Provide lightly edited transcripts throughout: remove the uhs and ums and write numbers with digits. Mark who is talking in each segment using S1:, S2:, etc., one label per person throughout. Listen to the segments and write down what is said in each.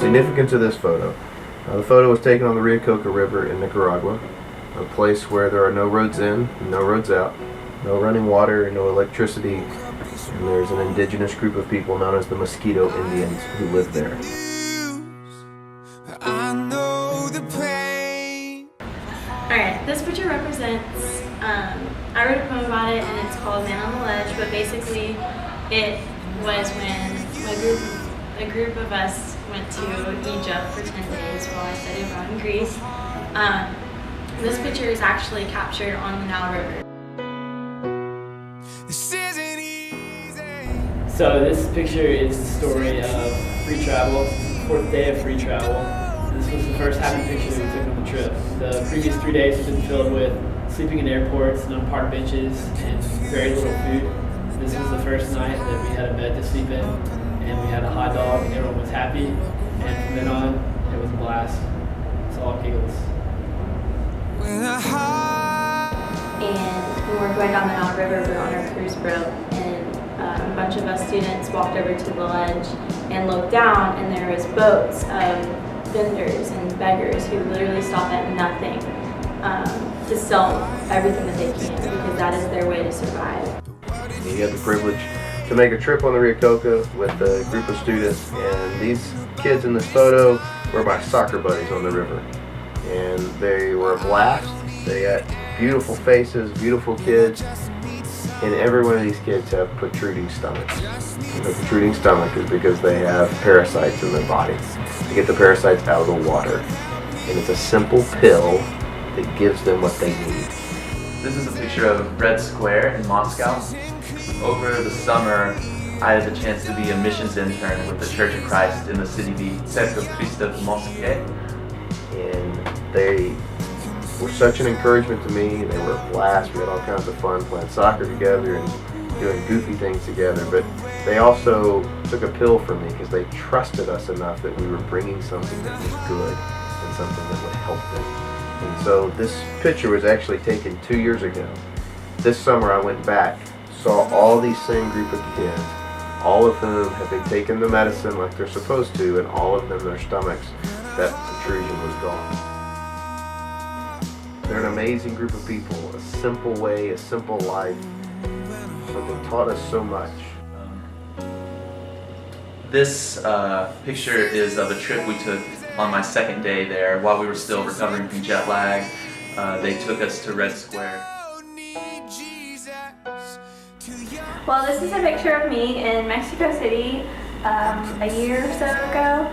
S1: Significance of this photo. The photo was taken on the Rio Coca River in Nicaragua, a place where there are no roads in, no roads out, no running water, no electricity, and there's an indigenous group of people known as the Mosquito Indians who live there.
S2: Alright, this picture represents, I wrote a poem about it and it's called Man on the Ledge, but basically it was when a group of us went to Egypt for 10 days while I studied abroad in Greece. This picture is actually captured on the Nile River.
S3: So this picture is the story of free travel, fourth day of free travel. This was the first happy picture that we took on the trip. The previous 3 days have been filled with sleeping in airports and on park benches and very little food. This was the first night that we had a bed to sleep in and we had a hot dog and everyone was happy. And from then on, it was a blast. It's all giggles.
S2: And when we were going down the Nile River, we were on our cruise boat, and a bunch of us students walked over to the ledge and looked down, and there was boats of vendors and beggars who literally stop at nothing to sell everything that they can, because that is their way to survive.
S1: We had the privilege to make a trip on the Rio Coca with a group of students, and these kids in this photo were my soccer buddies on the river. And they were a blast. They got beautiful faces, beautiful kids, and every one of these kids have protruding stomachs. And the protruding stomach is because they have parasites in their body. They get the parasites out of the water, and it's a simple pill that gives them what they need.
S4: This is a picture of Red Square in Moscow. Over the summer, I had the chance to be a missions intern with the Church of Christ in the city Церковь Христа в Моskvе.
S1: And they were such an encouragement to me. They were a blast. We had all kinds of fun playing soccer together and doing goofy things together. But they also took a pill for me because they trusted us enough that we were bringing something that was good and something that would help them. And so this picture was actually taken 2 years ago. This summer I went back, saw all these same group of kids, all of whom have been taking the medicine like they're supposed to, and all of them, their stomachs, that protrusion was gone. They're an amazing group of people, a simple way, a simple life, but they taught us so much.
S4: This picture is of a trip we took on my second day there while we were still recovering from jet lag. They took us to Red Square.
S5: Well, this is a picture of me in Mexico City a year or so ago.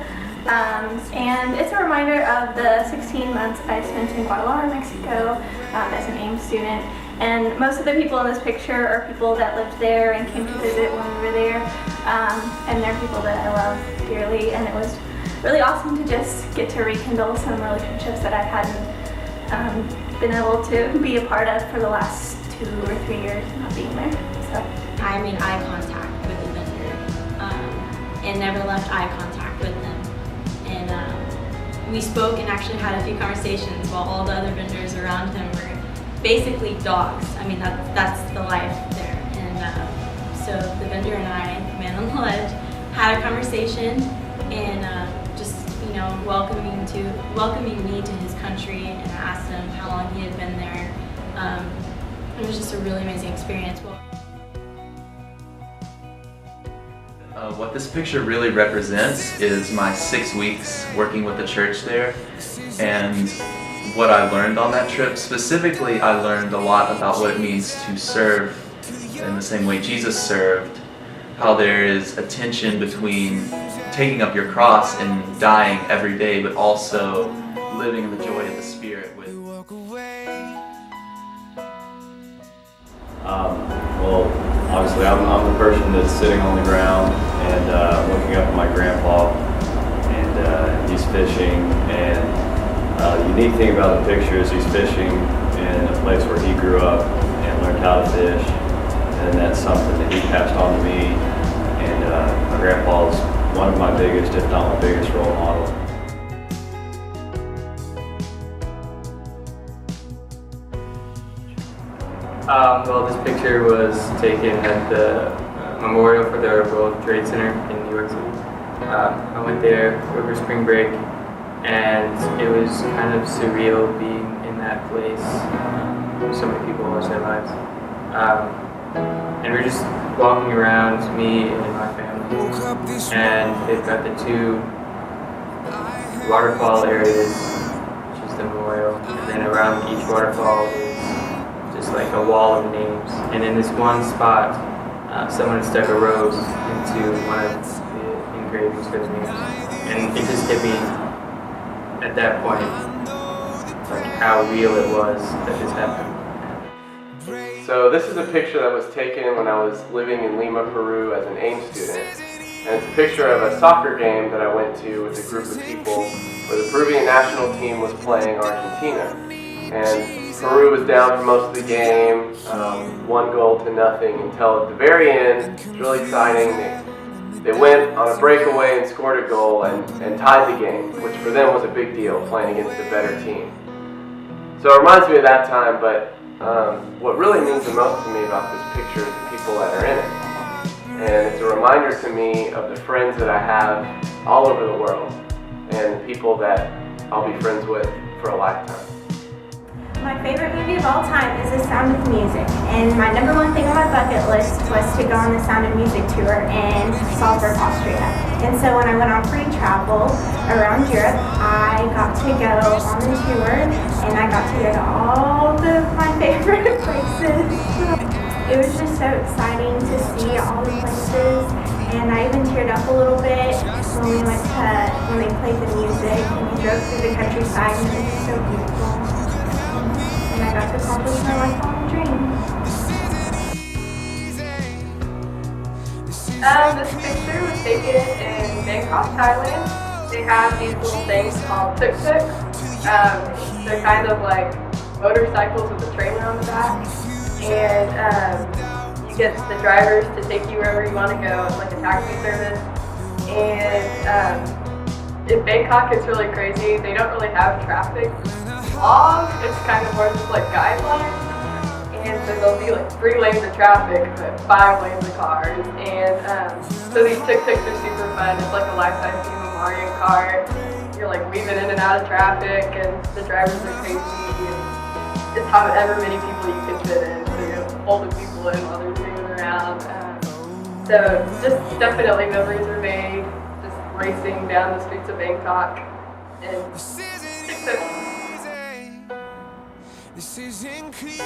S5: And it's a reminder of the 16 months I spent in Guadalajara, Mexico as an AIM student. And most of the people in this picture are people that lived there and came to visit when we were there. And they're people that I love dearly. And it was really awesome to just get to rekindle some relationships that I hadn't been able to be a part of for the last 2 or 3 years not being there. So
S2: I made eye contact with the vendor and never left eye contact with them. And we spoke and actually had a few conversations while all the other vendors around him were basically dogs. I mean, that's the life there. And so the vendor and I, the man on the ledge, had a conversation and just, you know, welcoming me to his country, and I asked him how long he had been there. It was just a really amazing experience.
S4: What this picture really represents is my 6 weeks working with the church there, and what I learned on that trip. Specifically, I learned a lot about what it means to serve in the same way Jesus served, how there is a tension between taking up your cross and dying every day, but also living in the joy of the Spirit.
S6: Well, obviously I'm the person that's sitting on the ground and looking up at my grandpa, and he's fishing, and the unique thing about the picture is he's fishing in a place where he grew up and learned how to fish, and that's something that he passed on to me, and my grandpa's one of my biggest, if not my biggest, role model.
S7: Well, this picture was taken at the memorial for the World Trade Center in New York City. I went there over spring break, and it was kind of surreal being in that place. So many people lost their lives. And we're just walking around, me and my family, and they've got the two waterfall areas, which is the memorial, and then around each waterfall is just like a wall of names. And in this one spot, someone had stuck a rose into one of the engravings for the names. And it just hit me at that point, like how real it was that this happened.
S1: So this is a picture that was taken when I was living in Lima, Peru as an AIM student. And it's a picture of a soccer game that I went to with a group of people where the Peruvian national team was playing Argentina. And Peru was down for most of the game, 1-0 until at the very end, it's really exciting. They went on a breakaway and scored a goal and tied the game, which for them was a big deal, playing against a better team. So it reminds me of that time, but what really means the most to me about this picture is the people that are in it. And it's a reminder to me of the friends that I have all over the world and the people that I'll be friends with for a lifetime.
S5: My favorite movie of all time is The Sound of Music, and my number one thing on my bucket list was to go on the Sound of Music tour in Salzburg, Austria. And so when I went on free travel around Europe, I got to go on the tour, and I got to go to all of my favorite places. It was just so exciting to see all the places, and I even teared up a little bit when they played the music, and we drove through the countryside, and it was just so beautiful. And I got to accomplish my lifelong dream.
S8: This picture was taken in Bangkok, Thailand. They have these little things called tuk-tuks. They're kind of like motorcycles with a trailer on the back. And you get the drivers to take you wherever you want to go. It's like a taxi service. And in Bangkok, it's really crazy. They don't really have traffic laws. It's kind of more just like guidelines. And so there'll be like 3 lanes of traffic, but 5 lanes of cars. And so these tuk-tuks are super fun. It's like a life-size Super Mario Kart. You're like weaving in and out of traffic, and the drivers are crazy. And it's however many people you can fit in. So you're holding people in while they're moving around. So just definitely memories are made. Just racing down the streets of Bangkok. And tuk-tuks.
S9: This isn't clear,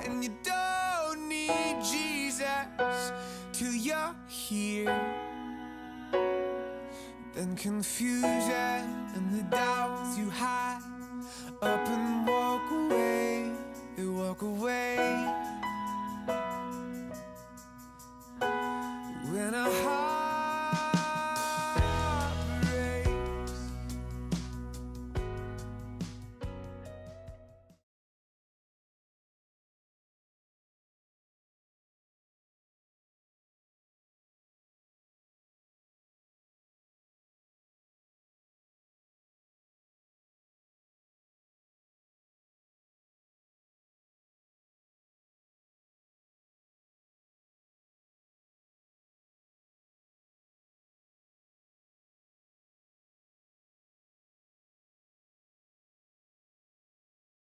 S9: and you don't need Jesus till you're here. Then confusion and the doubts you hide up and walk away, they walk away.